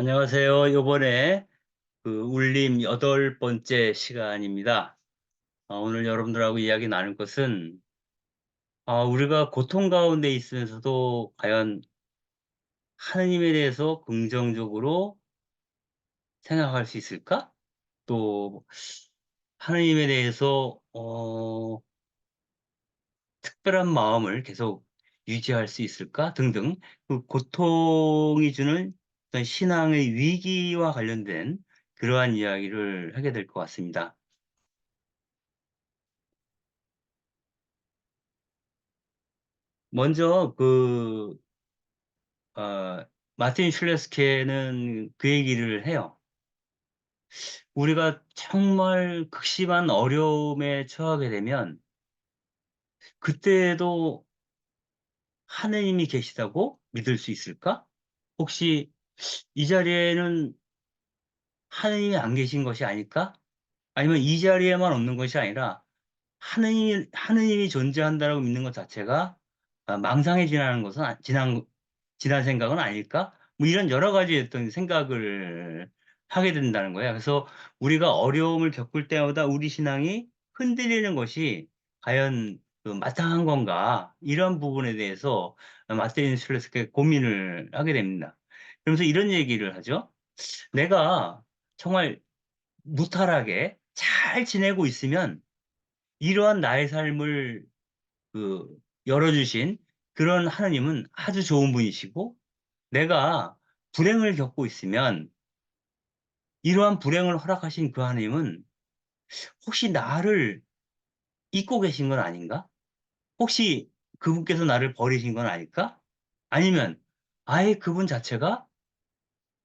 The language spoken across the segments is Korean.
안녕하세요. 이번에 울림 8번째 시간입니다. 오늘 여러분들하고 이야기 나눌 것은 우리가 고통 가운데 있으면서도 과연 하느님에 대해서 긍정적으로 생각할 수 있을까? 또 하느님에 대해서 특별한 마음을 계속 유지할 수 있을까? 등등 그 고통이 주는 어떤 신앙의 위기와 관련된 그러한 이야기를 하게 될 것 같습니다. 먼저 마틴 슐레스케는 그 얘기를 해요. 우리가 정말 극심한 어려움에 처하게 되면 그때에도 하느님이 계시다고 믿을 수 있을까? 혹시 이 자리에는 하느님이 안 계신 것이 아닐까? 아니면 이 자리에만 없는 것이 아니라 하느님이 존재한다고 믿는 것 자체가 망상에 지나는 것은 지난 생각은 아닐까? 뭐 이런 여러 가지 어떤 생각을 하게 된다는 거예요. 그래서 우리가 어려움을 겪을 때마다 우리 신앙이 흔들리는 것이 과연 마땅한 건가? 이런 부분에 대해서 마틴 슐레스케 고민을 하게 됩니다. 그러면서 이런 얘기를 하죠. 내가 정말 무탈하게 잘 지내고 있으면 이러한 나의 삶을 그 열어주신 그런 하나님은 아주 좋은 분이시고, 내가 불행을 겪고 있으면 이러한 불행을 허락하신 그 하나님은 혹시 나를 잊고 계신 건 아닌가? 혹시 그분께서 나를 버리신 건 아닐까? 아니면 아예 그분 자체가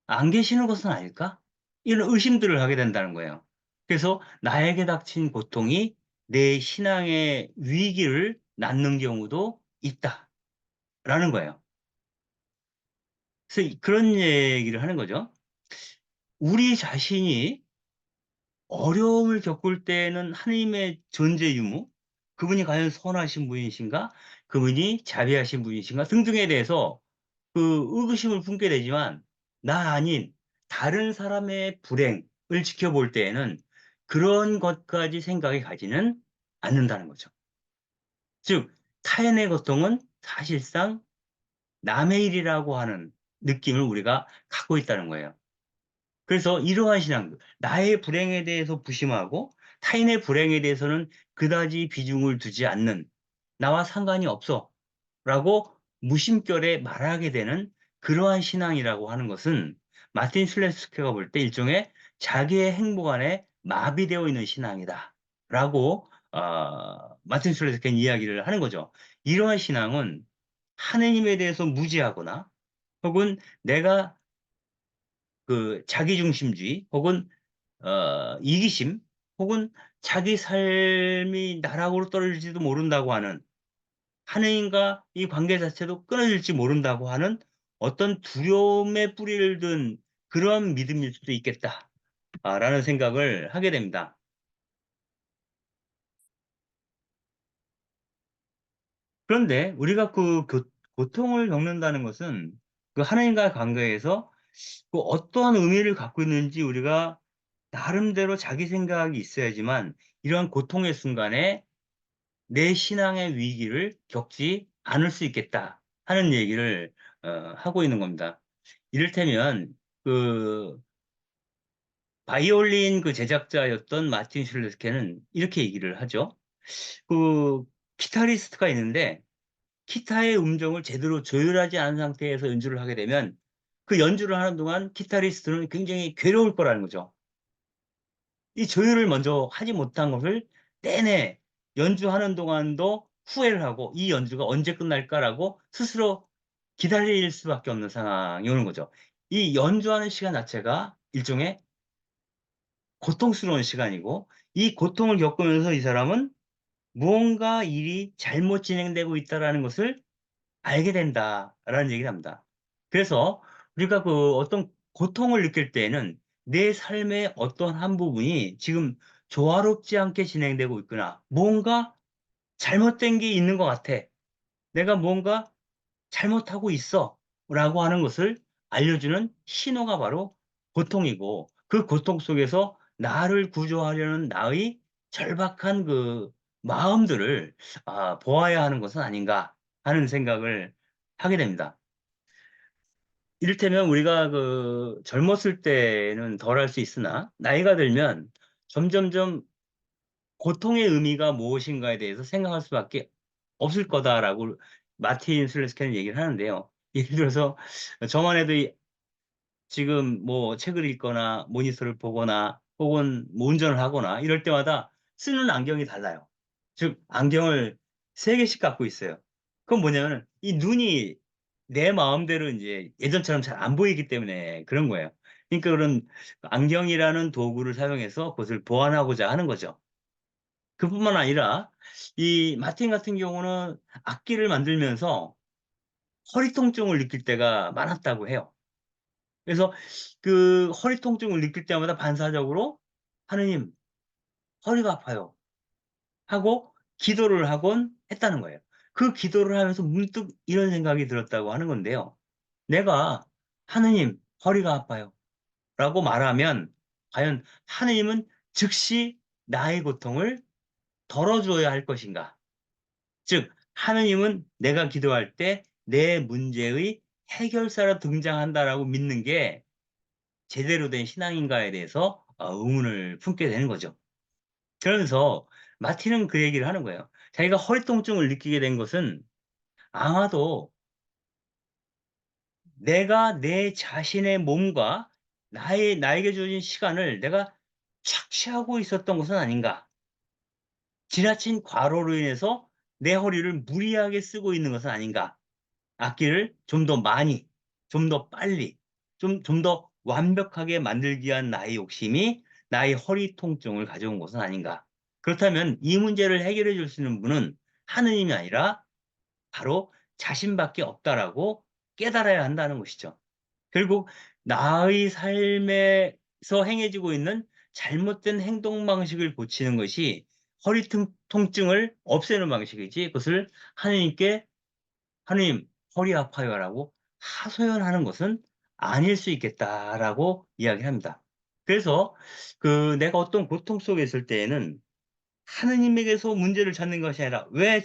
안 계시는 것은 아닐까? 이런 의심들을 하게 된다는 거예요. 그래서 나에게 닥친 고통이 내 신앙의 위기를 낳는 경우도 있다라는 거예요. 그래서 그런 얘기를 하는 거죠. 우리 자신이 어려움을 겪을 때는 하나님의 존재 유무, 그분이 과연 선하신 분이신가, 그분이 자비하신 분이신가 등등에 대해서 의구심을 품게 되지만, 나 아닌 다른 사람의 불행을 지켜볼 때에는 그런 것까지 생각이 가지는 않는다는 거죠. 즉, 타인의 고통은 사실상 남의 일이라고 하는 느낌을 우리가 갖고 있다는 거예요. 그래서 이러한 신앙, 나의 불행에 대해서 부심하고 타인의 불행에 대해서는 그다지 비중을 두지 않는, 나와 상관이 없어 라고 무심결에 말하게 되는 그러한 신앙이라고 하는 것은 마틴 슬레스케가 볼 때 일종의 자기의 행복 안에 마비되어 있는 신앙이다 라고 마틴 슬레스케는 이야기를 하는 거죠. 이러한 신앙은 하느님에 대해서 무지하거나, 혹은 내가 자기중심주의, 혹은 이기심, 혹은 자기 삶이 나락으로 떨어질지도 모른다고 하는, 하느님과 이 관계 자체도 끊어질지 모른다고 하는 어떤 두려움의 뿌리를 둔 그런 믿음일 수도 있겠다라는 생각을 하게 됩니다. 그런데 우리가 고통을 겪는다는 것은 그 하나님과의 관계에서 어떠한 의미를 갖고 있는지 우리가 나름대로 자기 생각이 있어야지만 이러한 고통의 순간에 내 신앙의 위기를 겪지 않을 수 있겠다 하는 얘기를 하고 있는 겁니다. 이를테면 그 바이올린 제작자였던 마틴 슐레스케는 이렇게 얘기를 하죠. 그 기타리스트가 있는데 기타의 음정을 제대로 조율하지 않은 상태에서 연주를 하게 되면 그 연주를 하는 동안 기타리스트는 굉장히 괴로울 거라는 거죠. 이 조율을 먼저 하지 못한 것을 내내 연주하는 동안도 후회를 하고 이 연주가 언제 끝날까라고 스스로 기다릴 수밖에 없는 상황이 오는 거죠. 이 연주하는 시간 자체가 일종의 고통스러운 시간이고, 이 고통을 겪으면서 이 사람은 무언가 일이 잘못 진행되고 있다는 것을 알게 된다라는 얘기를 합니다. 그래서 우리가 어떤 고통을 느낄 때에는 내 삶의 어떤 한 부분이 지금 조화롭지 않게 진행되고 있구나. 뭔가 잘못된 게 있는 것 같아. 내가 뭔가 잘못하고 있어. 라고 하는 것을 알려주는 신호가 바로 고통이고, 그 고통 속에서 나를 구조하려는 나의 절박한 그 마음들을 보아야 하는 것은 아닌가 하는 생각을 하게 됩니다. 이를테면 우리가 그 젊었을 때는 덜 할 수 있으나 나이가 들면 점점점 고통의 의미가 무엇인가에 대해서 생각할 수밖에 없을 거다라고 마틴 슬래스케는 얘기를 하는데요. 예를 들어서 저만 해도 지금 뭐 책을 읽거나 모니터를 보거나 혹은 뭐 운전을 하거나 이럴 때마다 쓰는 안경이 달라요. 즉, 안경을 세 개씩 갖고 있어요. 그건 뭐냐면 이 눈이 내 마음대로 이제 예전처럼 잘 안 보이기 때문에 그런 거예요. 그러니까 그런 안경이라는 도구를 사용해서 그것을 보완하고자 하는 거죠. 그뿐만 아니라 이 마틴 같은 경우는 악기를 만들면서 허리 통증을 느낄 때가 많았다고 해요. 그래서 그 허리 통증을 느낄 때마다 반사적으로 하느님, 허리가 아파요 하고 기도를 하곤 했다는 거예요. 그 기도를 하면서 문득 이런 생각이 들었다고 하는 건데요. 내가 하느님, 허리가 아파요 라고 말하면 과연 하느님은 즉시 나의 고통을 덜어줘야 할 것인가? 즉, 하느님은 내가 기도할 때 내 문제의 해결사로 등장한다라고 믿는 게 제대로 된 신앙인가에 대해서 의문을 품게 되는 거죠. 그러면서 마틴은 그 얘기를 하는 거예요. 자기가 허리 통증을 느끼게 된 것은 아마도 내가 내 자신의 몸과 나에게 주어진 시간을 내가 착취하고 있었던 것은 아닌가. 지나친 과로로 인해서 내 허리를 무리하게 쓰고 있는 것은 아닌가. 악기를 좀 더 많이, 좀 더 빨리, 좀 더 완벽하게 만들기 위한 나의 욕심이 나의 허리 통증을 가져온 것은 아닌가. 그렇다면 이 문제를 해결해 줄 수 있는 분은 하느님이 아니라 바로 자신밖에 없다라고 깨달아야 한다는 것이죠. 결국 나의 삶에서 행해지고 있는 잘못된 행동 방식을 고치는 것이 허리 통증을 없애는 방식이지, 그것을 하느님께 하느님, 허리 아파요라고 하소연하는 것은 아닐 수 있겠다라고 이야기합니다. 그래서 그 내가 어떤 고통 속에 있을 때에는 하느님에게서 문제를 찾는 것이 아니라 왜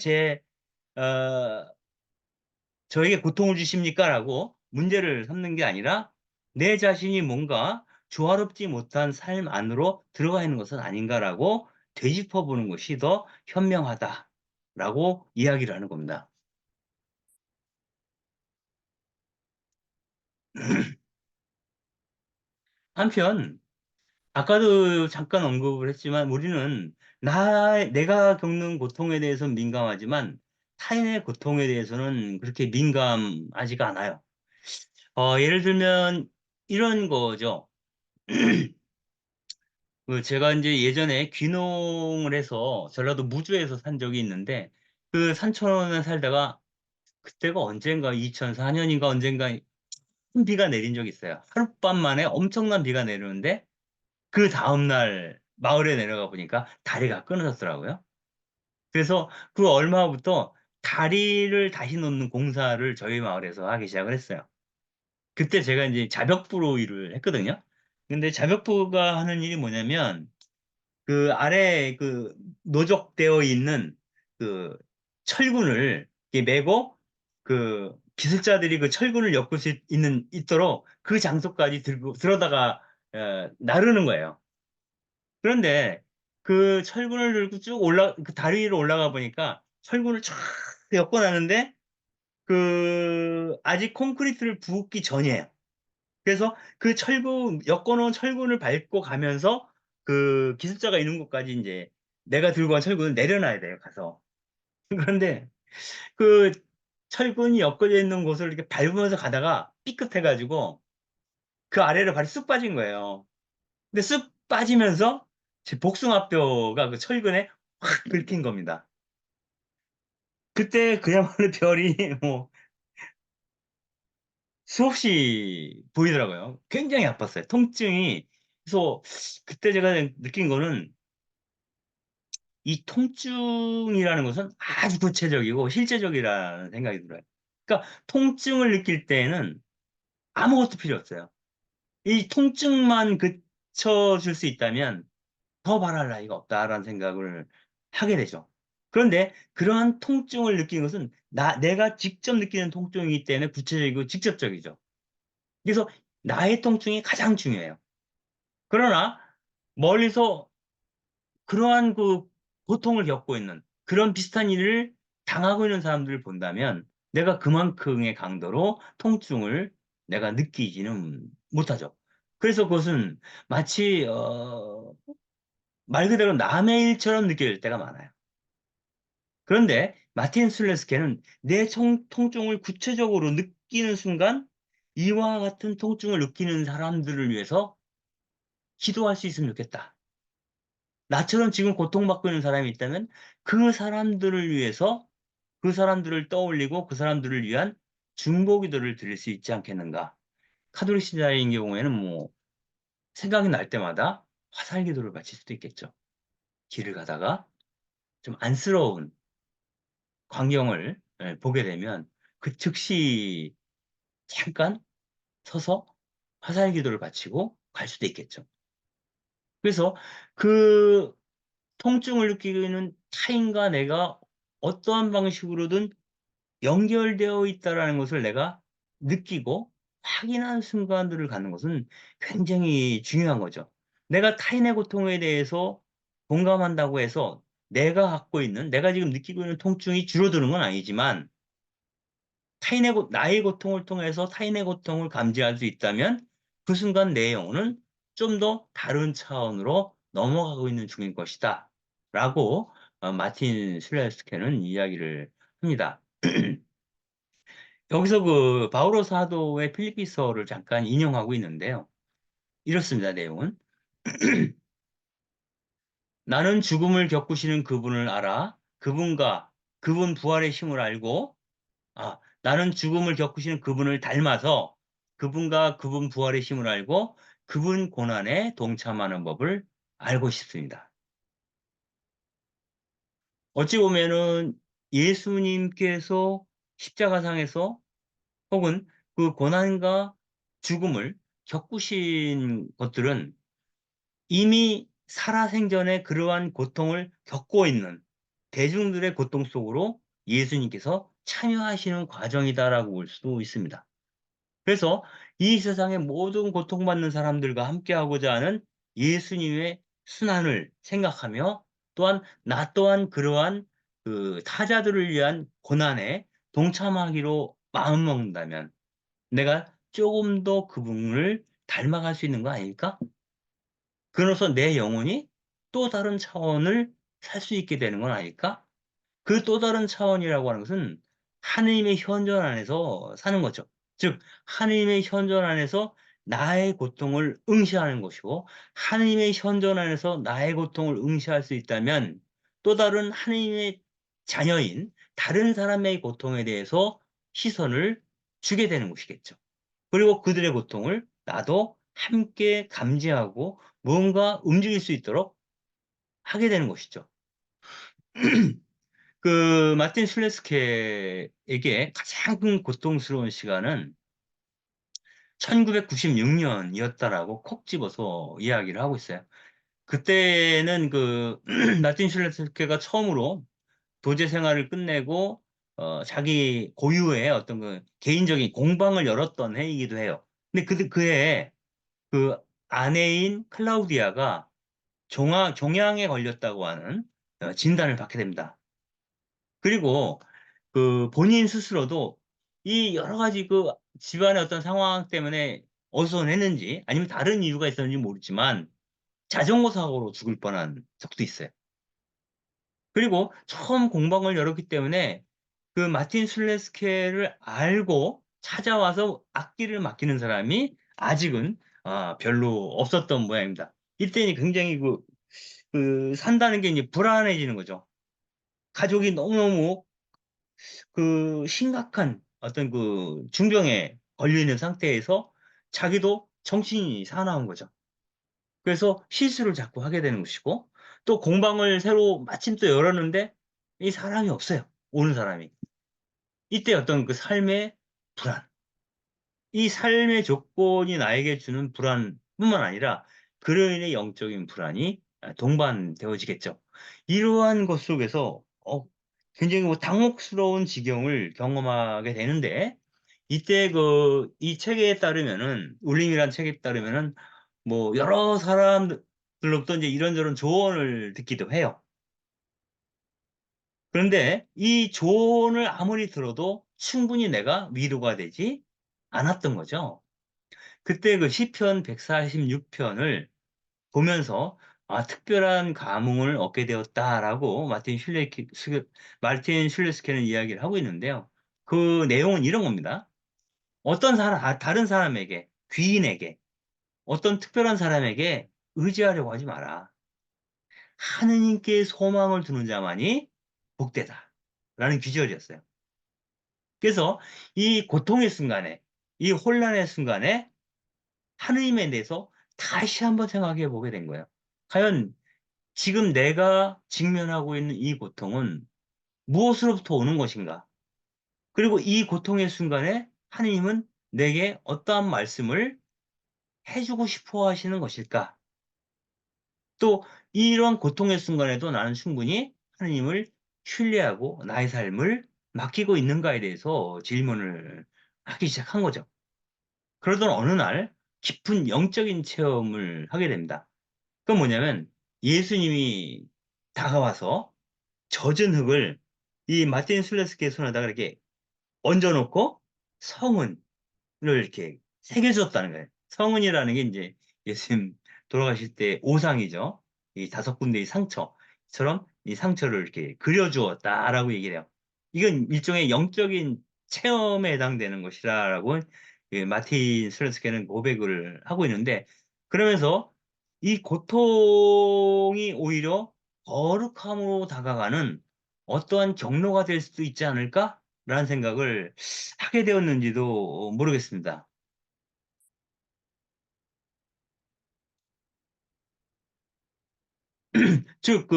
저에게 고통을 주십니까? 라고 문제를 삼는 게 아니라 내 자신이 뭔가 조화롭지 못한 삶 안으로 들어가 있는 것은 아닌가라고 되짚어 보는 것이 더 현명하다라고 이야기를 하는 겁니다. 한편 아까도 잠깐 언급을 했지만 우리는 내가 겪는 고통에 대해서는 민감하지만 타인의 고통에 대해서는 그렇게 민감하지가 않아요. 예를 들면 이런 거죠. 그 제가 이제 예전에 귀농을 해서 전라도 무주에서 산 적이 있는데 그 산촌에 살다가 그때가 언젠가 2004년인가 언젠가 큰 비가 내린 적이 있어요. 하룻밤 만에 엄청난 비가 내리는데 그 다음날 마을에 내려가 보니까 다리가 끊어졌더라고요. 그래서 그 얼마부터 다리를 다시 놓는 공사를 저희 마을에서 하기 시작을 했어요. 그때 제가 이제 자벽부로 일을 했거든요. 근데 자벽부가 하는 일이 뭐냐면 그 아래 그 노적되어 있는 그 철근을 이렇게 메고 그 기술자들이 그 철근을 엮을 수 있도록 그 장소까지 들어다가 나르는 거예요. 그런데 그 철근을 들고 쭉 그 다리 위로 올라가 보니까 철근을 쫙 엮어놨는데 그 아직 콘크리트를 붓기 전이에요. 그래서 그 엮어놓은 철근을 밟고 가면서 그 기술자가 있는 곳까지 이제 내가 들고 간 철근을 내려놔야 돼요, 가서. 그런데 그 철근이 엮어져 있는 곳을 이렇게 밟으면서 가다가 삐끗해가지고 그 아래로 발이 쑥 빠진 거예요. 근데 쑥 빠지면서 제 복숭아뼈가 그 철근에 확 긁힌 겁니다. 그때 그야말로 별이 뭐 수없이 보이더라고요. 굉장히 아팠어요. 통증이. 그래서 그때 제가 느낀 거는 이 통증이라는 것은 아주 구체적이고 실제적이라는 생각이 들어요. 그러니까 통증을 느낄 때에는 아무것도 필요 없어요. 이 통증만 그쳐줄 수 있다면 더 바랄 나위가 없다라는 생각을 하게 되죠. 그런데 그러한 통증을 느끼는 것은 내가 직접 느끼는 통증이기 때문에 구체적이고 직접적이죠. 그래서 나의 통증이 가장 중요해요. 그러나 멀리서 그러한 그 고통을 겪고 있는 그런 비슷한 일을 당하고 있는 사람들을 본다면 내가 그만큼의 강도로 통증을 내가 느끼지는 못하죠. 그래서 그것은 마치 말 그대로 남의 일처럼 느껴질 때가 많아요. 그런데 마틴 슬레스케는 내 통증을 구체적으로 느끼는 순간 이와 같은 통증을 느끼는 사람들을 위해서 기도할 수 있으면 좋겠다. 나처럼 지금 고통받고 있는 사람이 있다면 그 사람들을 위해서 그 사람들을 떠올리고 그 사람들을 위한 중보기도를 드릴 수 있지 않겠는가. 카톨릭 신자인 경우에는 뭐 생각이 날 때마다 화살기도를 바칠 수도 있겠죠. 길을 가다가 좀 안쓰러운 광경을 보게 되면 그 즉시 잠깐 서서 화살기도를 바치고 갈 수도 있겠죠. 그래서 그 통증을 느끼는 타인과 내가 어떠한 방식으로든 연결되어 있다라는 것을 내가 느끼고 확인한 순간들을 갖는 것은 굉장히 중요한 거죠. 내가 타인의 고통에 대해서 공감한다고 해서 내가 지금 느끼고 있는 통증이 줄어드는 건 아니지만 나의 고통을 통해서 타인의 고통을 감지할 수 있다면 그 순간 내 영혼은 좀 더 다른 차원으로 넘어가고 있는 중인 것이다. 라고 마틴 슬레스케는 이야기를 합니다. 여기서 그 바오로 사도의 필리피서를 잠깐 인용하고 있는데요. 이렇습니다, 내용은. 나는 죽음을 겪으시는 그분을 알아. 그분 부활의 힘을 알고, 나는 죽음을 겪으시는 그분을 닮아서 그분과 그분 부활의 힘을 알고 그분 고난에 동참하는 법을 알고 싶습니다. 어찌 보면은 예수님께서 십자가상에서 혹은 그 고난과 죽음을 겪으신 것들은 이미 살아생전에 그러한 고통을 겪고 있는 대중들의 고통 속으로 예수님께서 참여하시는 과정이다라고 볼 수도 있습니다. 그래서 이 세상의 모든 고통받는 사람들과 함께하고자 하는 예수님의 순환을 생각하며 또한 나 또한 그러한 그 타자들을 위한 고난에 동참하기로 마음먹는다면 내가 조금 더 그분을 닮아갈 수 있는 거 아닐까? 그로써 내 영혼이 또 다른 차원을 살 수 있게 되는 건 아닐까? 그 또 다른 차원이라고 하는 것은 하느님의 현존 안에서 사는 거죠. 즉, 하느님의 현존 안에서 나의 고통을 응시하는 것이고, 하느님의 현존 안에서 나의 고통을 응시할 수 있다면, 또 다른 하느님의 자녀인 다른 사람의 고통에 대해서 시선을 주게 되는 것이겠죠. 그리고 그들의 고통을 나도 함께 감지하고 무언가 움직일 수 있도록 하게 되는 것이죠. 그 마틴 슬레스케에게 가장 큰 고통스러운 시간은 1996년이었다라고 콕 집어서 이야기를 하고 있어요. 그때는 그 마틴 슬레스케가 처음으로 도제 생활을 끝내고 자기 고유의 어떤 그 개인적인 공방을 열었던 해이기도 해요. 근데 그해 그 아내인 클라우디아가 종양에 걸렸다고 하는 진단을 받게 됩니다. 그리고 그 본인 스스로도 이 여러 가지 그 집안의 어떤 상황 때문에 어수선했는지 아니면 다른 이유가 있었는지 모르지만 자전거 사고로 죽을 뻔한 적도 있어요. 그리고 처음 공방을 열었기 때문에 그 마틴 술레스케를 알고 찾아와서 악기를 맡기는 사람이 아직은 별로 없었던 모양입니다. 이때니 굉장히 산다는 게 이제 불안해지는 거죠. 가족이 너무너무 그 심각한 어떤 그 중병에 걸려 있는 상태에서 자기도 정신이 사나운 거죠. 그래서 실수를 자꾸 하게 되는 것이고 또 공방을 새로 마침 또 열었는데 이 사람이 없어요. 오는 사람이. 이때 어떤 그 삶의 불안. 이 삶의 조건이 나에게 주는 불안뿐만 아니라 그로 인해 영적인 불안이 동반되어지겠죠. 이러한 것 속에서 굉장히 뭐 당혹스러운 지경을 경험하게 되는데 이때 이 책에 따르면은 울림이란 책에 따르면은 뭐 여러 사람들로부터 이제 이런저런 조언을 듣기도 해요. 그런데 이 조언을 아무리 들어도 충분히 내가 위로가 되지 않았던 거죠. 그때 그 시편 146편을 보면서 특별한 감흥을 얻게 되었다라고 마틴 슐레스케는 이야기를 하고 있는데요. 그 내용은 이런 겁니다. 어떤 사람, 다른 사람에게, 귀인에게, 어떤 특별한 사람에게 의지하려고 하지 마라. 하느님께 소망을 두는 자만이 복되다. 라는 귀절이었어요. 그래서 이 고통의 순간에, 이 혼란의 순간에 하느님에 대해서 다시 한번 생각해 보게 된 거예요. 과연 지금 내가 직면하고 있는 이 고통은 무엇으로부터 오는 것인가? 그리고 이 고통의 순간에 하느님은 내게 어떠한 말씀을 해주고 싶어 하시는 것일까? 또 이런 고통의 순간에도 나는 충분히 하느님을 신뢰하고 나의 삶을 맡기고 있는가에 대해서 질문을 하기 시작한 거죠. 그러던 어느 날 깊은 영적인 체험을 하게 됩니다. 그건 뭐냐면 예수님이 다가와서 젖은 흙을 이 마틴 술레스키의 손에다가 이렇게 얹어놓고 성은을 이렇게 새겨주었다는 거예요. 성은이라는 게 이제 예수님 돌아가실 때 오상이죠. 이 5군데의 상처처럼 이 상처를 이렇게 그려주었다라고 얘기를 해요. 이건 일종의 영적인 체험에 해당되는 것이라고 이 마틴 슬레스케는 고백을 하고 있는데 그러면서 이 고통이 오히려 거룩함으로 다가가는 어떠한 경로가 될 수도 있지 않을까라는 생각을 하게 되었는지도 모르겠습니다. 즉,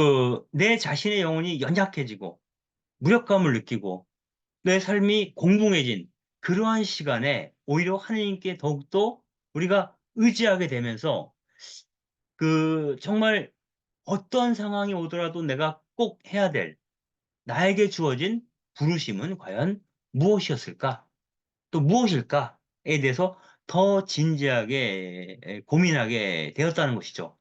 내 자신의 영혼이 연약해지고, 무력감을 느끼고, 내 삶이 공공해진 그러한 시간에 오히려 하느님께 더욱더 우리가 의지하게 되면서, 정말 어떤 상황이 오더라도 내가 꼭 해야 될 나에게 주어진 부르심은 과연 무엇이었을까? 또 무엇일까에 대해서 더 진지하게 고민하게 되었다는 것이죠.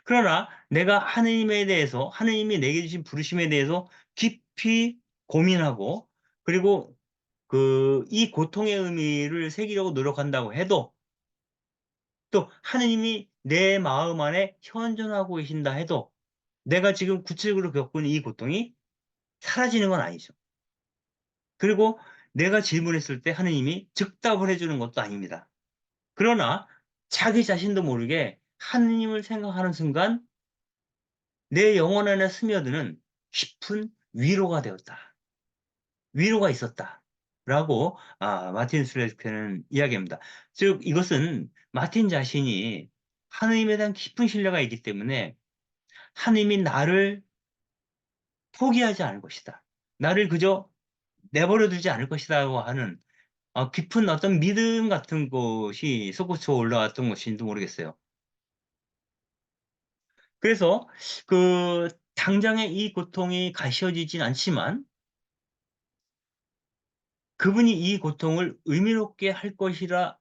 그러나 내가 하느님에 대해서, 하느님이 내게 주신 부르심에 대해서 깊이 고민하고, 그리고 이 고통의 의미를 새기려고 노력한다고 해도, 또 하느님이 내 마음 안에 현존하고 계신다 해도, 내가 지금 구체적으로 겪고 있는 이 고통이 사라지는 건 아니죠. 그리고 내가 질문했을 때 하느님이 즉답을 해주는 것도 아닙니다. 그러나 자기 자신도 모르게 하느님을 생각하는 순간 내 영혼 안에 스며드는 깊은 위로가 되었다. 위로가 있었다. 라고 마틴 슬레스케는 이야기합니다. 즉 이것은 마틴 자신이 하느님에 대한 깊은 신뢰가 있기 때문에 하느님이 나를 포기하지 않을 것이다. 나를 그저 내버려 두지 않을 것이라고 하는 깊은 어떤 믿음 같은 것이 솟구쳐 올라왔던 것인지도 모르겠어요. 그래서 당장에 이 고통이 가시워지진 않지만 그분이 이 고통을 의미롭게 할 것이라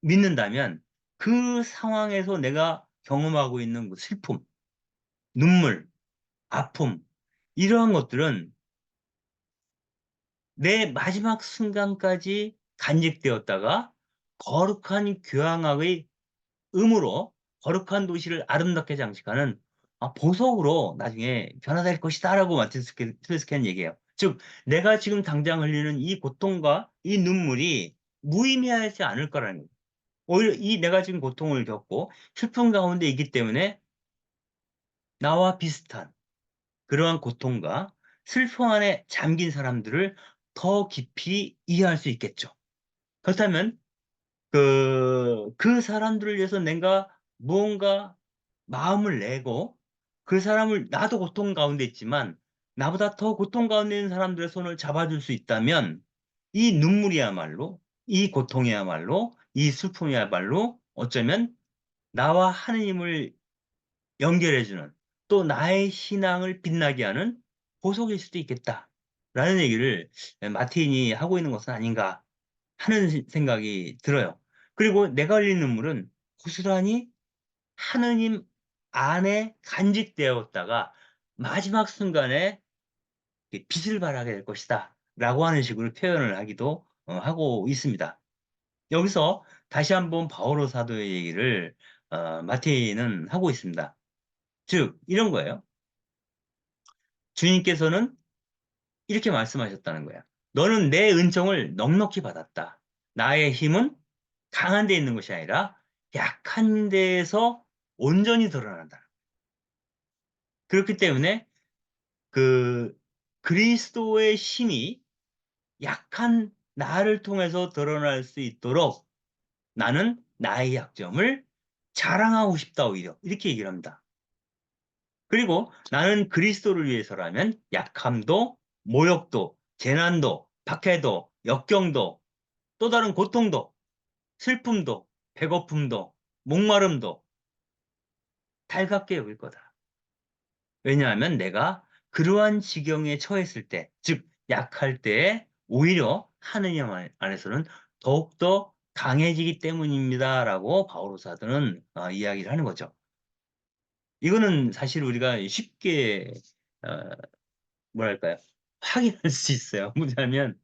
믿는다면 그 상황에서 내가 경험하고 있는 그 슬픔, 눈물, 아픔, 이러한 것들은 내 마지막 순간까지 간직되었다가 거룩한 교향악의 음으로 거룩한 도시를 아름답게 장식하는 보석으로 나중에 변화될 것이다라고 마틴 스케는 얘기해요. 즉, 내가 지금 당장 흘리는 이 고통과 이 눈물이 무의미하지 않을 거라는 거예요. 오히려 이 내가 지금 고통을 겪고 슬픔 가운데 있기 때문에 나와 비슷한 그러한 고통과 슬픔 안에 잠긴 사람들을 더 깊이 이해할 수 있겠죠. 그렇다면 그 사람들을 위해서 내가 무언가 마음을 내고 그 사람을 나도 고통 가운데 있지만 나보다 더 고통 가운데 있는 사람들의 손을 잡아줄 수 있다면 이 눈물이야말로 이 고통이야말로, 이 슬픔이야말로 어쩌면 나와 하느님을 연결해주는, 또 나의 신앙을 빛나게 하는 보석일 수도 있겠다라는 얘기를 마틴이 하고 있는 것은 아닌가 하는 생각이 들어요. 그리고 내가 흘린 눈물은 고스란히 하느님 안에 간직되었다가 마지막 순간에 빛을 발하게 될 것이다 라고 하는 식으로 표현을 하기도 하고 있습니다. 여기서 다시 한번 바오로 사도의 얘기를 마틴은 하고 있습니다. 즉 이런 거예요. 주님께서는 이렇게 말씀하셨다는 거야. 너는 내 은총을 넉넉히 받았다. 나의 힘은 강한 데 있는 것이 아니라 약한 데에서 온전히 드러난다. 그렇기 때문에 그 그리스도의 힘이 약한 나를 통해서 드러날 수 있도록 나는 나의 약점을 자랑하고 싶다 오히려 이렇게 얘기를 합니다. 그리고 나는 그리스도를 위해서라면 약함도 모욕도 재난도 박해도 역경도 또 다른 고통도 슬픔도 배고픔도 목마름도 달갑게 여길 거다. 왜냐하면 내가 그러한 지경에 처했을 때, 즉 약할 때에 오히려 하느님 안에서는 더욱더 강해지기 때문입니다라고 바오로 사도는 이야기를 하는 거죠. 이거는 사실 우리가 쉽게 어, 뭐랄까요? 확인할 수 있어요. 뭐냐면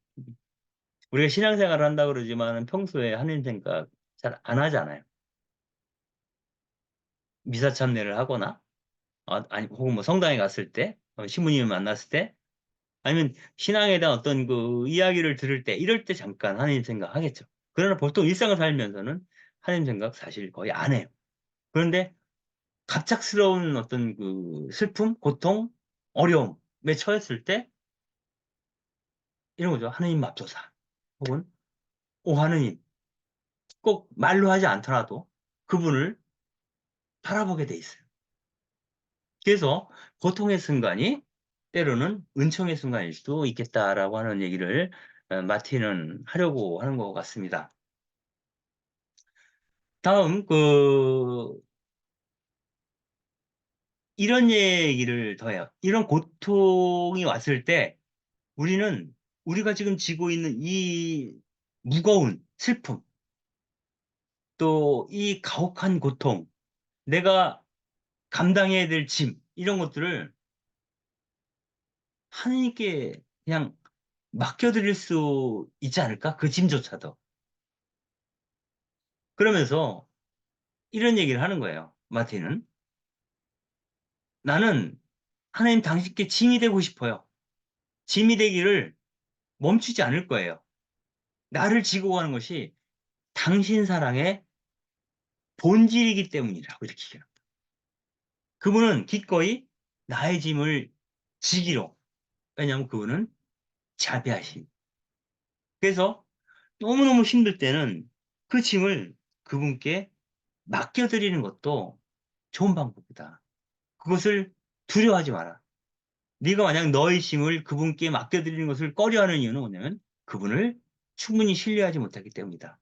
우리가 신앙생활을 한다고 그러지만 평소에 하는 생각 잘 안 하잖아요. 미사 참여를 하거나 아니 혹은 뭐 성당에 갔을 때 신부님을 만났을 때 아니면 신앙에 대한 어떤 그 이야기를 들을 때 이럴 때 잠깐 하나님 생각 하겠죠. 그러나 보통 일상을 살면서는 하나님 생각 사실 거의 안 해요. 그런데 갑작스러운 어떤 그 슬픔, 고통, 어려움에 처했을 때 이런 거죠. 하느님 맙소사. 혹은 오 하느님 꼭 말로 하지 않더라도 그분을 바라보게 돼 있어요. 그래서 고통의 순간이 때로는 은총의 순간일 수도 있겠다라고 하는 얘기를 마틴은 하려고 하는 것 같습니다. 다음 이런 얘기를 더 해요. 이런 고통이 왔을 때 우리는 우리가 지금 지고 있는 이 무거운 슬픔, 또 이 가혹한 고통, 내가 감당해야 될 짐, 이런 것들을 하나님께 그냥 맡겨드릴 수 있지 않을까? 그 짐조차도. 그러면서 이런 얘기를 하는 거예요. 마틴은. 나는 하나님 당신께 짐이 되고 싶어요. 짐이 되기를 멈추지 않을 거예요. 나를 지고 가는 것이 당신 사랑의 본질이기 때문이라고 이렇게 얘기해요. 그분은 기꺼이 나의 짐을 지기로. 왜냐하면 그분은 자비하신. 그래서 너무너무 힘들 때는 그 짐을 그분께 맡겨드리는 것도 좋은 방법이다. 그것을 두려워하지 마라. 네가 만약 너의 짐을 그분께 맡겨드리는 것을 꺼려하는 이유는 뭐냐면 그분을 충분히 신뢰하지 못하기 때문이다.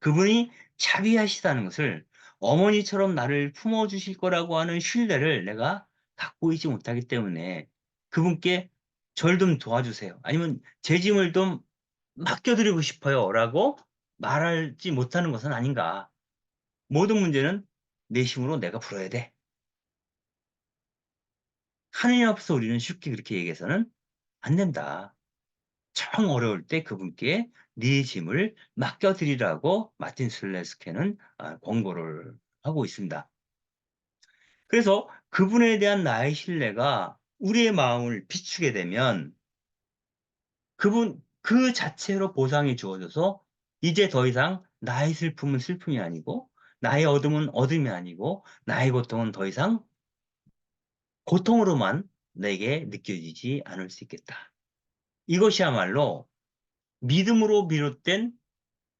그분이 자비하시다는 것을 어머니처럼 나를 품어주실 거라고 하는 신뢰를 내가 갖고 있지 못하기 때문에 그분께 절 좀 도와주세요. 아니면 제 짐을 좀 맡겨드리고 싶어요. 라고 말하지 못하는 것은 아닌가. 모든 문제는 내 힘으로 내가 풀어야 돼. 하느님 앞에서 우리는 쉽게 그렇게 얘기해서는 안 된다. 정 어려울 때 그분께 네 짐을 맡겨드리라고 마틴 슬레스케는 권고를 하고 있습니다. 그래서 그분에 대한 나의 신뢰가 우리의 마음을 비추게 되면 그분 그 자체로 보상이 주어져서 이제 더 이상 나의 슬픔은 슬픔이 아니고 나의 어둠은 어둠이 아니고 나의 고통은 더 이상 고통으로만 내게 느껴지지 않을 수 있겠다. 이것이야말로 믿음으로 비롯된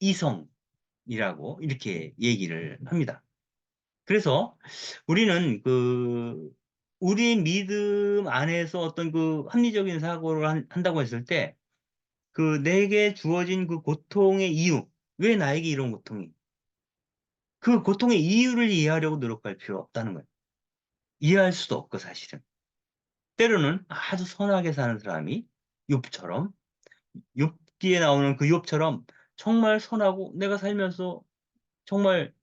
이성이라고 이렇게 얘기를 합니다. 그래서 우리는 우리 믿음 안에서 어떤 그 합리적인 사고를 한다고 했을 때 그 내게 주어진 그 고통의 이유, 왜 나에게 이런 고통이, 그 고통의 이유를 이해하려고 노력할 필요 없다는 거예요. 이해할 수도 없고 사실은. 때로는 아주 선하게 사는 사람이 욥처럼, 욥기에 나오는 그 욥처럼 정말 선하고 내가 살면서 정말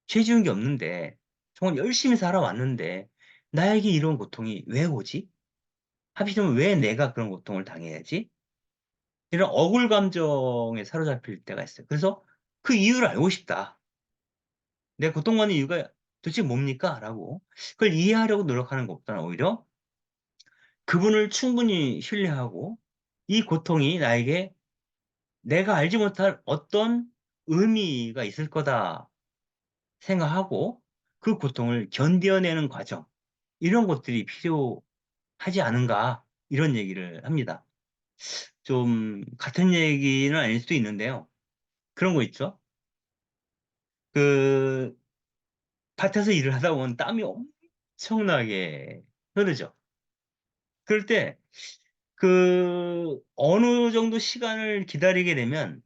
죄 지은 게 없는데 정말 열심히 살아왔는데 나에게 이런 고통이 왜 오지? 하필이면 왜 내가 그런 고통을 당해야지? 이런 억울 감정에 사로잡힐 때가 있어요. 그래서 그 이유를 알고 싶다. 내 고통받는 이유가 도대체 뭡니까? 라고 그걸 이해하려고 노력하는 것보다는 오히려 그분을 충분히 신뢰하고 이 고통이 나에게 내가 알지 못할 어떤 의미가 있을 거다 생각하고 그 고통을 견뎌내는 과정, 이런 것들이 필요하지 않은가, 이런 얘기를 합니다. 좀 같은 얘기는 아닐 수도 있는데요. 그런 거 있죠. 그 밭에서 일을 하다 보면 땀이 엄청나게 흐르죠. 그럴 때 그 어느 정도 시간을 기다리게 되면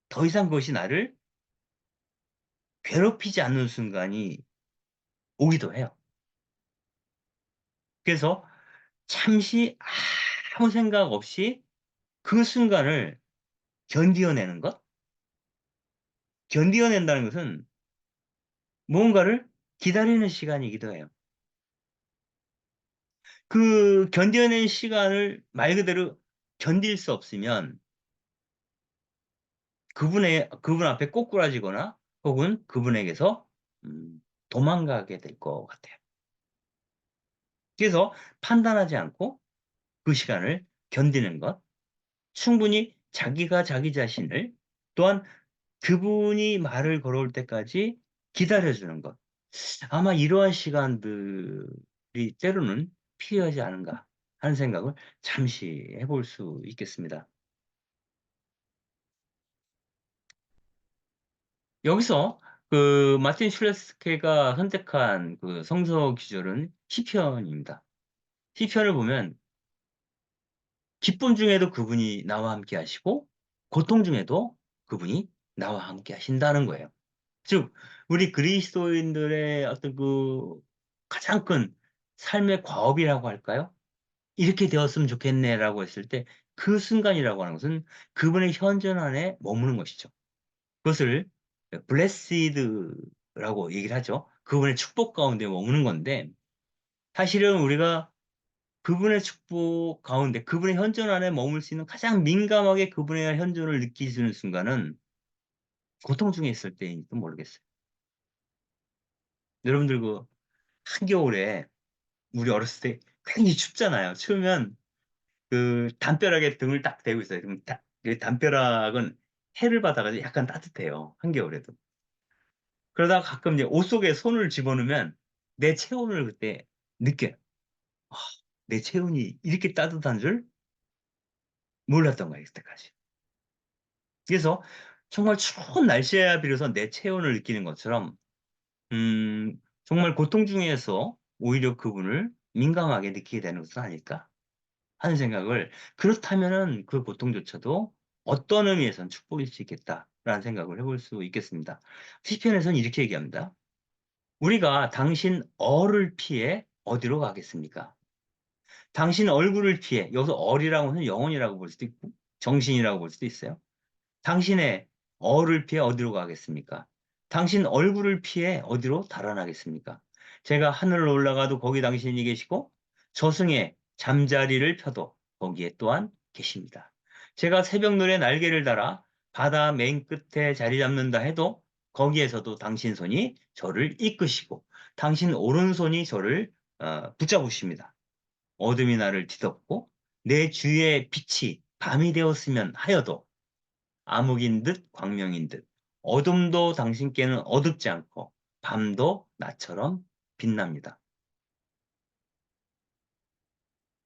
더 이상 그것이 나를 괴롭히지 않는 순간이 오기도 해요. 그래서 잠시 아무 생각 없이 그 순간을 견디어내는 것? 견디어낸다는 것은 무언가를 기다리는 시간이기도 해요. 그 견뎌낸 시간을 말 그대로 견딜 수 없으면 그분 앞에 꼬꾸라지거나 혹은 그분에게서 도망가게 될 것 같아요. 그래서 판단하지 않고 그 시간을 견디는 것, 충분히 자기가 자기 자신을 또한 그분이 말을 걸어올 때까지 기다려주는 것. 아마 이러한 시간들이 때로는 필요하지 않은가 하는 생각을 잠시 해볼 수 있겠습니다. 여기서 그 마틴 슐레스케가 선택한 그 성서 기절은 시편입니다. 시편을 보면 기쁨 중에도 그분이 나와 함께 하시고 고통 중에도 그분이 나와 함께 하신다는 거예요. 즉 우리 그리스도인들의 어떤 그 가장 큰 삶의 과업이라고 할까요? 이렇게 되었으면 좋겠네라고 했을 때 그 순간이라고 하는 것은 그분의 현존 안에 머무는 것이죠. 그것을 blessed라고 얘기를 하죠. 그분의 축복 가운데 머무는 건데 사실은 우리가 그분의 축복 가운데 그분의 현존 안에 머물 수 있는 가장 민감하게 그분의 현존을 느끼시는 순간은 고통 중에 있을 때인지도 모르겠어요. 여러분들 그 한겨울에 우리 어렸을 때 굉장히 춥잖아요. 추우면 그 담벼락에 등을 딱 대고 있어요. 그럼 그 담벼락은 해를 받아가지고 약간 따뜻해요. 한겨울에도. 그러다가 가끔 이제 옷 속에 손을 집어넣으면 내 체온을 그때 느껴요. 아, 내 체온이 이렇게 따뜻한 줄 몰랐던 거예요, 그때까지. 그래서 정말 추운 날씨에 비로소 내 체온을 느끼는 것처럼, 정말 고통 중에서 오히려 그분을 민감하게 느끼게 되는 것은 아닐까 하는 생각을, 그렇다면은 그 고통조차도 어떤 의미에서는 축복일 수 있겠다라는 생각을 해볼 수 있겠습니다. 시편에서는 이렇게 얘기합니다. 우리가 당신 얼을 피해 어디로 가겠습니까? 당신 얼굴을 피해, 여기서 얼이라고 하면 영혼이라고 볼 수도 있고 정신이라고 볼 수도 있어요. 당신의 얼을 피해 어디로 가겠습니까? 당신 얼굴을 피해 어디로 달아나겠습니까? 제가 하늘로 올라가도 거기 당신이 계시고 저승에 잠자리를 펴도 거기에 또한 계십니다. 제가 새벽노래 날개를 달아 바다 맨 끝에 자리 잡는다 해도 거기에서도 당신 손이 저를 이끄시고 당신 오른손이 저를 붙잡으십니다. 어둠이 나를 뒤덮고 내 주위의 빛이 밤이 되었으면 하여도 암흑인 듯 광명인 듯 어둠도 당신께는 어둡지 않고 밤도 나처럼 빛납니다.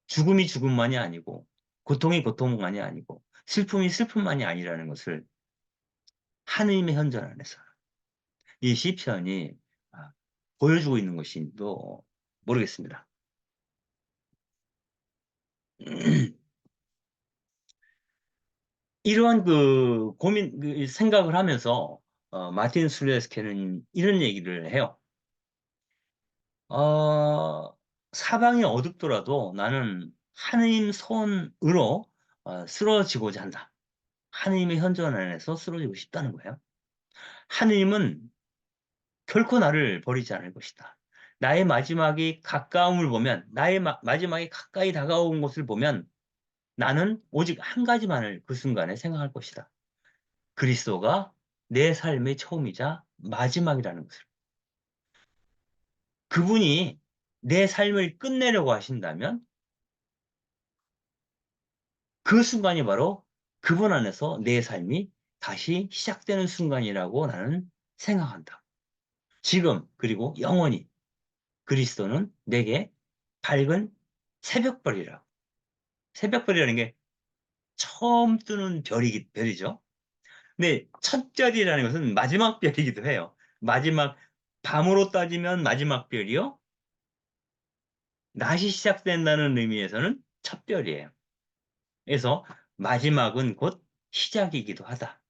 죽음이 죽음만이 아니고 고통이 고통만이 아니고 슬픔이 슬픔만이 아니라는 것을 하느님의 현존 안에서 이 시편이 아, 보여주고 있는 것인지도 모르겠습니다. 이러한 그 고민, 그 생각을 하면서 마틴 술레스케는 이런 얘기를 해요. 어, 사방이 어둡더라도 나는 하느님 손으로 쓰러지고자 한다. 하느님의 현존 안에서 쓰러지고 싶다는 거예요. 하느님은 결코 나를 버리지 않을 것이다. 나의 마지막이 가까움을 보면, 나의 마지막이 가까이 다가온 것을 보면 나는 오직 한 가지만을 그 순간에 생각할 것이다. 그리스도가 내 삶의 처음이자 마지막이라는 것을. 그분이 내 삶을 끝내려고 하신다면 그 순간이 바로 그분 안에서 내 삶이 다시 시작되는 순간이라고 나는 생각한다. 지금 그리고 영원히 그리스도는 내게 밝은 새벽별이라. 새벽별이라는 게 처음 뜨는 별이죠. 근데 첫 별이라는 것은 마지막 별이기도 해요. 마지막, 밤으로 따지면 마지막 별이요. 낮이 시작된다는 의미에서는 첫 별이에요. 그래서 마지막은 곧 시작이기도 하다.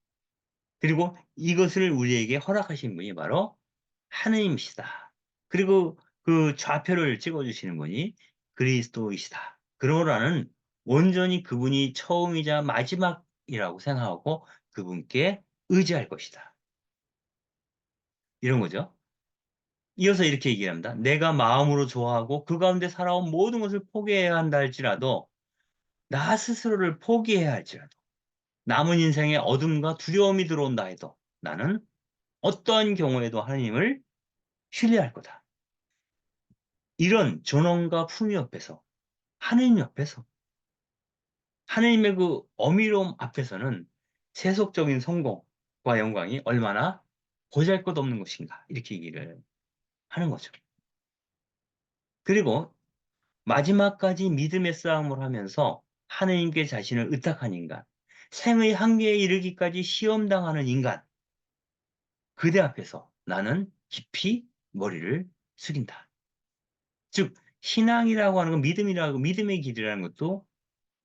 그리고 이것을 우리에게 허락하신 분이 바로 하느님이시다. 그리고 그 좌표를 찍어주시는 분이 그리스도이시다. 그러라는 온전히 그분이 처음이자 마지막이라고 생각하고 그분께 의지할 것이다. 이런 거죠. 이어서 이렇게 얘기합니다. 내가 마음으로 좋아하고 그 가운데 살아온 모든 것을 포기해야 한다 할지라도 나 스스로를 포기해야 할지라도 남은 인생에 어둠과 두려움이 들어온다 해도 나는 어떠한 경우에도 하나님을 신뢰할 거다. 이런 존엄과 품위 옆에서 하느님 옆에서 하느님의 그 어미로움 앞에서는 세속적인 성공과 영광이 얼마나 보잘것없는 것인가 이렇게 얘기를 하는 거죠. 그리고 마지막까지 믿음의 싸움을 하면서 하느님께 자신을 의탁한 인간, 생의 한계에 이르기까지 시험당하는 인간, 그대 앞에서 나는 깊이 머리를 숙인다. 즉 신앙이라고 하는 건 믿음이라고 믿음의 길이라는 것도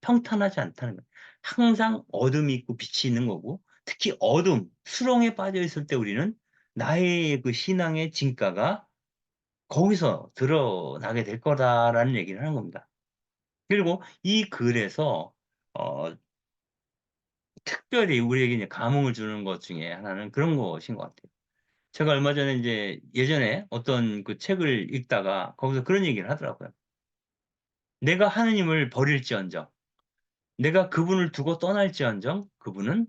평탄하지 않다는 거예요. 항상 어둠이 있고 빛이 있는 거고 특히 어둠, 수렁에 빠져 있을 때 우리는 나의 그 신앙의 진가가 거기서 드러나게 될 거다라는 얘기를 하는 겁니다. 그리고 이 글에서 어, 특별히 우리에게 이제 감흥을 주는 것 중에 하나는 그런 것인 것 같아요. 제가 얼마 전에 이제 예전에 어떤 그 책을 읽다가 거기서 그런 얘기를 하더라고요. 내가 하느님을 버릴지언정, 내가 그분을 두고 떠날지언정, 그분은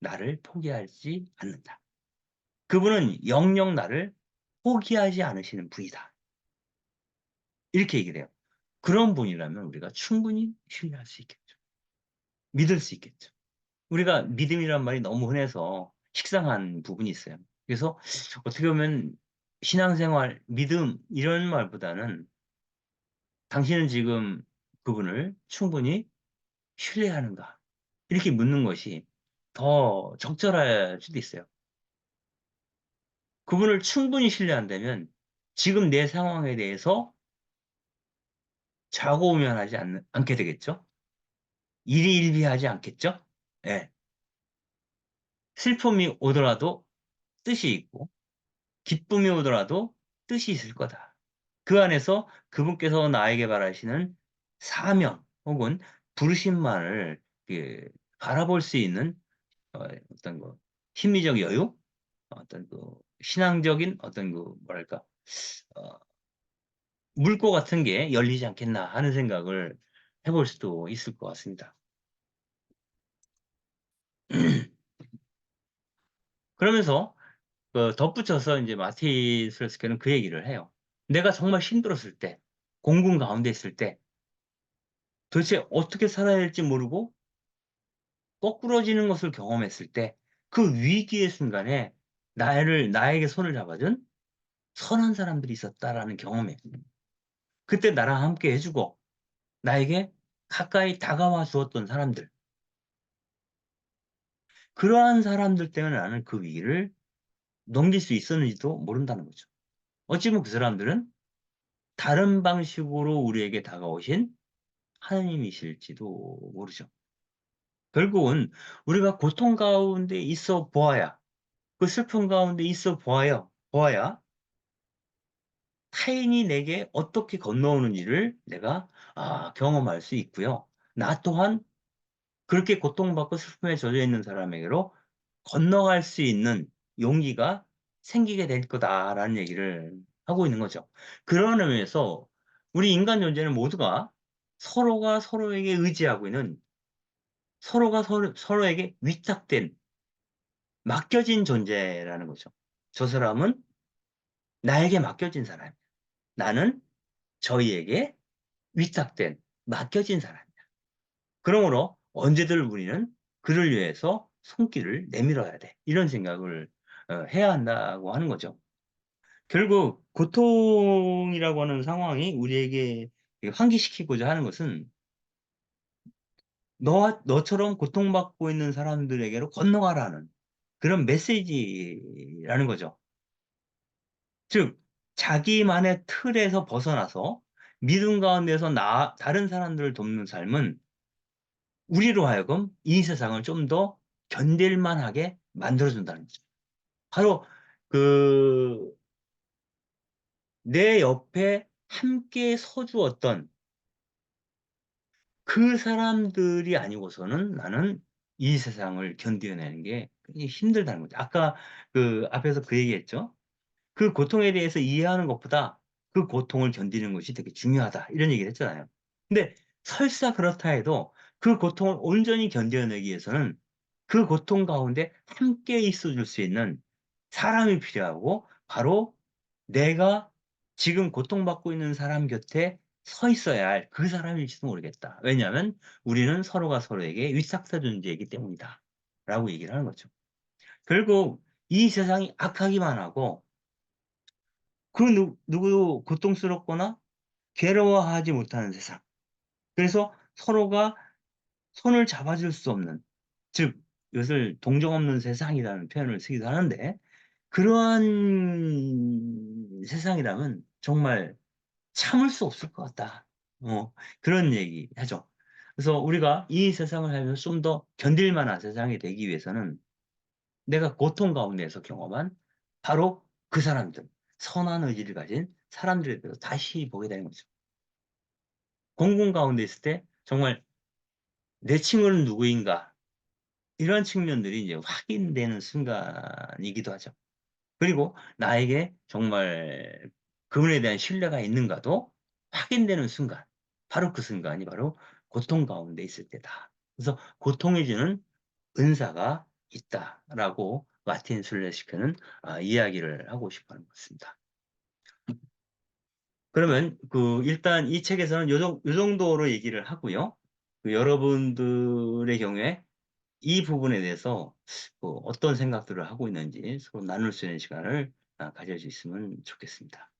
나를 포기하지 않는다. 그분은 영영 나를 포기하지 않으시는 분이다. 이렇게 얘기를 해요. 그런 분이라면 우리가 충분히 신뢰할 수 있겠죠. 믿을 수 있겠죠. 우리가 믿음이란 말이 너무 흔해서 식상한 부분이 있어요. 그래서 어떻게 보면 신앙생활, 믿음 이런 말보다는 당신은 지금 그분을 충분히 신뢰하는가? 이렇게 묻는 것이 더 적절할 수도 있어요. 그분을 충분히 신뢰한다면 지금 내 상황에 대해서 좌고우면하지 않게 되겠죠? 일희일비하지 않겠죠? 예. 슬픔이 오더라도 뜻이 있고 기쁨이 오더라도 뜻이 있을 거다. 그 안에서 그분께서 나에게 바라시는 사명 혹은 부르심만을 바라볼 수 있는 어떤 그 심리적 여유, 어떤 그 신앙적인 어떤 그 뭐랄까 어, 물고 같은 게 열리지 않겠나 하는 생각을 해볼 수도 있을 것 같습니다. 그러면서 덧붙여서 이제 마티 스레스케는 그 얘기를 해요. 내가 정말 힘들었을 때, 공군 가운데 있을 때 도대체 어떻게 살아야 할지 모르고 거꾸러지는 것을 경험했을 때 그 위기의 순간에 나에게 손을 잡아준 선한 사람들이 있었다라는 경험에 그때 나랑 함께 해주고 나에게 가까이 다가와 주었던 사람들 그러한 사람들 때문에 나는 그 위기를 넘길 수 있었는지도 모른다는 거죠. 어찌 보면 그 사람들은 다른 방식으로 우리에게 다가오신 하나님이실지도 모르죠. 결국은 우리가 고통 가운데 있어 보아야, 그 슬픔 가운데 있어 보아야 타인이 내게 어떻게 건너오는지를 내가 경험할 수 있고요. 나 또한 그렇게 고통받고 슬픔에 젖어 있는 사람에게로 건너갈 수 있는 용기가 생기게 될 거다라는 얘기를 하고 있는 거죠. 그런 의미에서 우리 인간 존재는 모두가 서로가 서로에게 의지하고 있는, 서로가 서로에게 위탁된, 맡겨진 존재라는 거죠. 저 사람은 나에게 맡겨진 사람이야. 나는 저희에게 위탁된, 맡겨진 사람이야. 그러므로 언제든 우리는 그를 위해서 손길을 내밀어야 돼. 이런 생각을 해야 한다고 하는 거죠. 결국 고통이라고 하는 상황이 우리에게 환기시키고자 하는 것은 너처럼 고통받고 있는 사람들에게로 건너가라는 그런 메시지라는 거죠. 즉, 자기만의 틀에서 벗어나서 믿음 가운데서 다른 사람들을 돕는 삶은 우리로 하여금 이 세상을 좀 더 견딜만하게 만들어준다는 거죠. 바로 그 내 옆에 함께 서주었던 그 사람들이 아니고서는 나는 이 세상을 견뎌내는 게 굉장히 힘들다는 거죠. 아까 그 앞에서 그 얘기했죠. 그 고통에 대해서 이해하는 것보다 그 고통을 견디는 것이 되게 중요하다. 이런 얘기를 했잖아요. 근데 설사 그렇다 해도 그 고통을 온전히 견뎌내기 위해서는 그 고통 가운데 함께 있어 줄 수 있는 사람이 필요하고, 바로 내가 지금 고통받고 있는 사람 곁에 서 있어야 할 그 사람일지도 모르겠다. 왜냐하면 우리는 서로가 서로에게 윗삭사 존재이기 때문이다. 라고 얘기를 하는 거죠. 결국 이 세상이 악하기만 하고 그 누구도 고통스럽거나 괴로워하지 못하는 세상. 그래서 서로가 손을 잡아줄 수 없는, 즉 이것을 동정 없는 세상이라는 표현을 쓰기도 하는데, 그러한 세상이라면 정말 참을 수 없을 것 같다. 그런 얘기하죠. 그래서 우리가 이 세상을 살면서 좀 더 견딜 만한 세상이 되기 위해서는 내가 고통 가운데에서 경험한 바로 그 사람들, 선한 의지를 가진 사람들에 대해서 다시 보게 되는 거죠. 공공 가운데 있을 때 정말 '내 친구는 누구인가?' 이런 측면들이 이제 확인되는 순간이기도 하죠. 그리고 나에게 정말 그분에 대한 신뢰가 있는가도 확인되는 순간. 바로 그 순간이 바로 고통 가운데 있을 때다. 그래서 고통해 주는 은사가 있다라고 마틴 술레시크는 이야기를 하고 싶어 하는 것 같습니다. 그러면 일단 이 책에서는 요 정도로 얘기를 하고요. 여러분들의 경우에 이 부분에 대해서 어떤 생각들을 하고 있는지 서로 나눌 수 있는 시간을 가질 수 있으면 좋겠습니다.